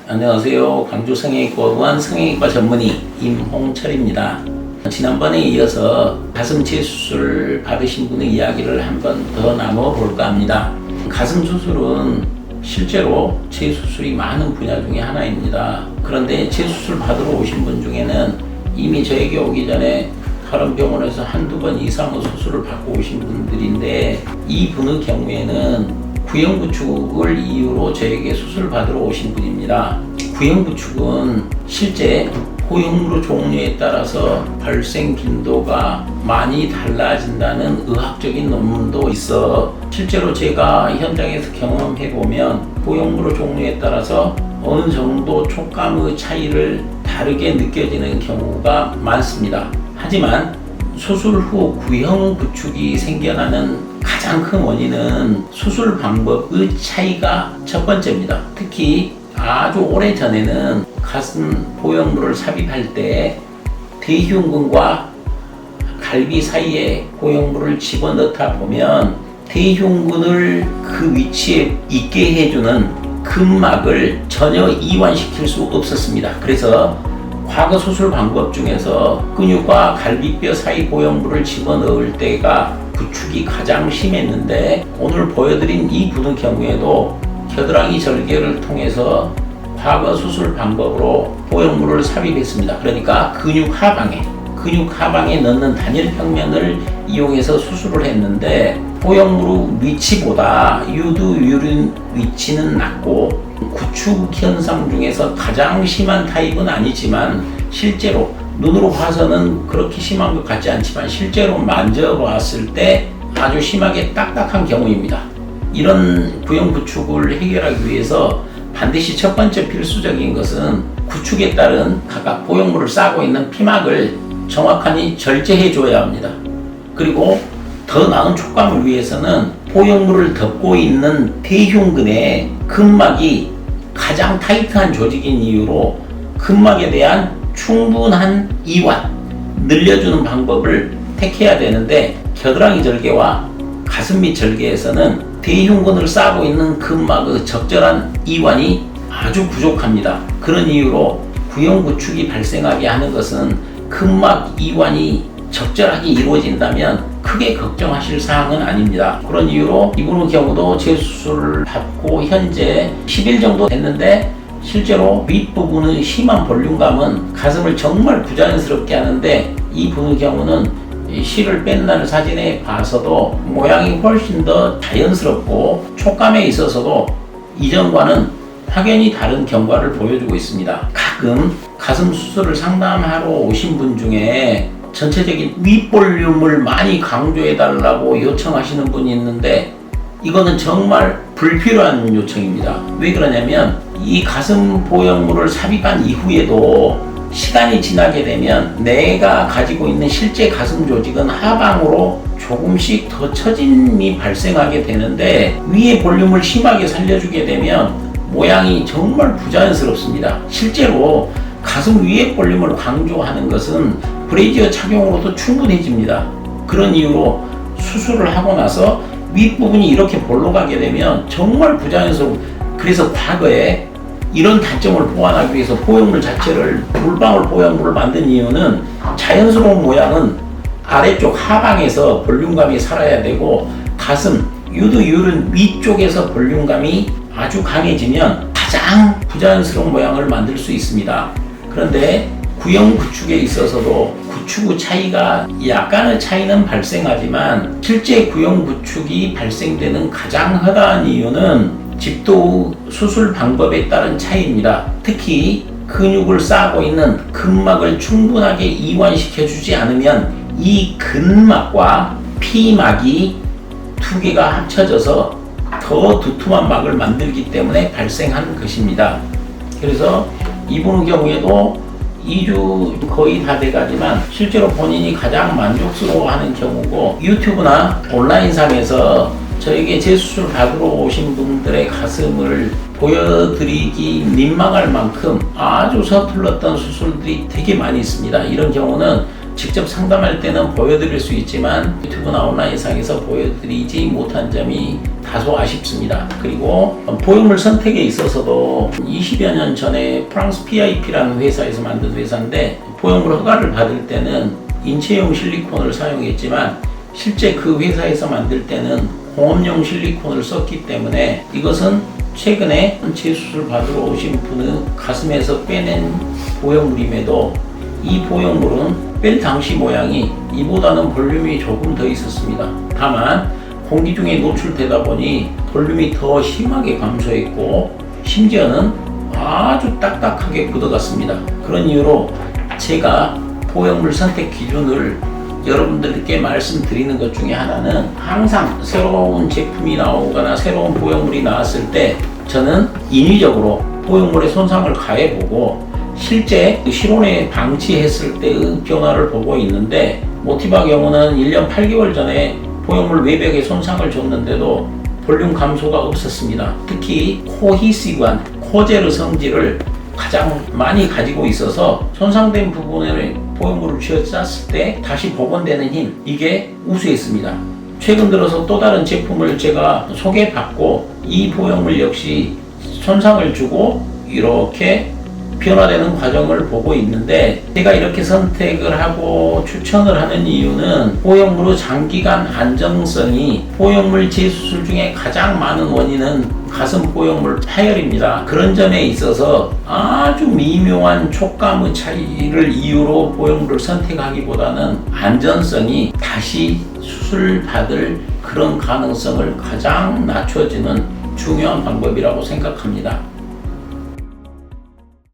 안녕하세요. 광주 성형외과의원 성형외과 전문의 임홍철입니다. 지난번에 이어서 가슴 재수술 받으신 분의 이야기를 한 번 더 나눠볼까 합니다. 가슴 수술은 실제로 재수술이 많은 분야 중에 하나입니다. 그런데 재수술 받으러 오신 분 중에는 이미 저에게 오기 전에 다른 병원에서 한두 번 이상의 수술을 받고 오신 분들인데, 이 분의 경우에는 구형부축을 이유로 저에게 수술을 받으러 오신 분입니다. 구형부축은 실제 포용물 종류에 따라서 발생 빈도가 많이 달라진다는 의학적인 논문도 있어 실제로 제가 현장에서 경험해보면 포용물 종류에 따라서 어느 정도 촉감의 차이를 다르게 느껴지는 경우가 많습니다. 하지만 수술 후 구형부축이 생겨나는 가장 큰 원인은 수술 방법의 차이가 첫 번째입니다. 특히 아주 오래 전에는 가슴 포용물을 삽입할 때 대흉근과 갈비 사이에 포용물을 집어넣다 보면 대흉근을 그 위치에 있게 해주는 근막을 전혀 이완시킬 수 없었습니다. 그래서 과거 수술 방법 중에서 근육과 갈비뼈 사이 포용물을 집어넣을 때가 부축이 가장 심했는데, 오늘 보여드린 이 분의 경우에도 겨드랑이 절개를 통해서 과거 수술 방법으로 포용물을 삽입했습니다. 그러니까 근육 하방에 넣는 단일 평면을 이용해서 수술을 했는데, 포용물의 위치보다 유두유륜 위치는 낮고 구축 현상 중에서 가장 심한 타입은 아니지만, 실제로 눈으로 봐서는 그렇게 심한 것 같지 않지만 실제로 만져봤을 때 아주 심하게 딱딱한 경우입니다. 이런 구형부축을 해결하기 위해서 반드시 첫 번째 필수적인 것은 구축에 따른 각각 포용물을 싸고 있는 피막을 정확하게 절제해 줘야 합니다. 그리고 더 나은 촉감을 위해서는 포용물을 덮고 있는 대흉근의 근막이 가장 타이트한 조직인 이유로 근막에 대한 충분한 이완, 늘려주는 방법을 택해야 되는데, 겨드랑이 절개와 가슴 밑 절개에서는 대흉근을 싸고 있는 근막의 적절한 이완이 아주 부족합니다. 그런 이유로 구형부축이 발생하게 하는 것은 근막 이완이 적절하게 이루어진다면 크게 걱정하실 사항은 아닙니다. 그런 이유로 이분의 경우도 재수술을 받고 현재 10일 정도 됐는데, 실제로 윗부분의 심한 볼륨감은 가슴을 정말 부자연스럽게 하는데, 이 분의 경우는 실을 뺀 날 사진에 봐서도 모양이 훨씬 더 자연스럽고 촉감에 있어서도 이전과는 확연히 다른 경과를 보여주고 있습니다. 가끔 가슴 수술을 상담하러 오신 분 중에 전체적인 윗볼륨을 많이 강조해달라고 요청하시는 분이 있는데, 이거는 정말 불필요한 요청입니다. 왜 그러냐면 이 가슴 포용물을 삽입한 이후에도 시간이 지나게 되면 내가 가지고 있는 실제 가슴 조직은 하방으로 조금씩 더 처짐이 발생하게 되는데, 위의 볼륨을 심하게 살려주게 되면 모양이 정말 부자연스럽습니다. 실제로 가슴 위의 볼륨을 강조하는 것은 브래지어 착용으로도 충분해집니다. 그런 이유로 수술을 하고 나서 윗부분이 이렇게 볼록하게 되면 정말 부자연스럽고, 그래서 과거에 이런 단점을 보완하기 위해서 포용물 자체를 물방울 포용물을 만든 이유는 자연스러운 모양은 아래쪽 하방에서 볼륨감이 살아야 되고, 가슴 유두유륜 위쪽에서 볼륨감이 아주 강해지면 가장 부자연스러운 모양을 만들 수 있습니다. 그런데 구형부축에 있어서도 구축의 차이가 약간의 차이는 발생하지만, 실제 구형부축이 발생되는 가장 흔한 이유는 집도 수술 방법에 따른 차이입니다. 특히 근육을 싸고 있는 근막을 충분하게 이완시켜주지 않으면 이 근막과 피막이 두 개가 합쳐져서 더 두툼한 막을 만들기 때문에 발생한 것입니다. 그래서 이분의 경우에도 2주 거의 다 돼가지만 실제로 본인이 가장 만족스러워하는 경우고, 유튜브나 온라인상에서 저에게 재수술 받으러 오신 분들의 가슴을 보여드리기 민망할 만큼 아주 서툴렀던 수술들이 되게 많이 있습니다. 이런 경우는 직접 상담할 때는 보여드릴 수 있지만 유튜브나 온라인상에서 보여드리지 못한 점이 다소 아쉽습니다. 그리고 보형물 선택에 있어서도 20여 년 전에 프랑스 PIP라는 회사에서 만든 회사인데 보형물 허가를 받을 때는 인체용 실리콘을 사용했지만 실제 그 회사에서 만들 때는 공업용 실리콘을 썼기 때문에 이것은 최근에 재수술 받으러 오신 분의 가슴에서 빼낸 보형물임에도 이 보형물은 뺄 당시 모양이 이보다는 볼륨이 조금 더 있었습니다. 다만 공기 중에 노출되다 보니 볼륨이 더 심하게 감소했고 심지어는 아주 딱딱하게 굳어갔습니다. 그런 이유로 제가 보형물 선택 기준을 여러분들께 말씀드리는 것 중에 하나는 항상 새로운 제품이 나오거나 새로운 보형물이 나왔을 때 저는 인위적으로 보형물에 손상을 가해보고 실제 실온에 방치했을 때의 변화를 보고 있는데 모티바 경우는 1년 8개월 전에 보형물 외벽에 손상을 줬는데도 볼륨 감소가 없었습니다. 특히 코히시브한 코젤의 성질을 가장 많이 가지고 있어서 손상된 부분에 보형물을 쥐어짰을 때 다시 복원되는 힘, 이게 우수했습니다. 최근 들어서 또 다른 제품을 제가 소개받고 이 보형물 역시 손상을 주고 이렇게 변화되는 과정을 보고 있는데 제가 이렇게 선택을 하고 추천을 하는 이유는 보형물의 장기간 안정성이 보형물 재수술 중에 가장 많은 원인은 가슴 보형물 파열입니다. 그런 점에 있어서 아주 미묘한 촉감의 차이를 이유로 보형물을 선택하기보다는 안전성이 다시 수술받을 그런 가능성을 가장 낮춰주는 중요한 방법이라고 생각합니다.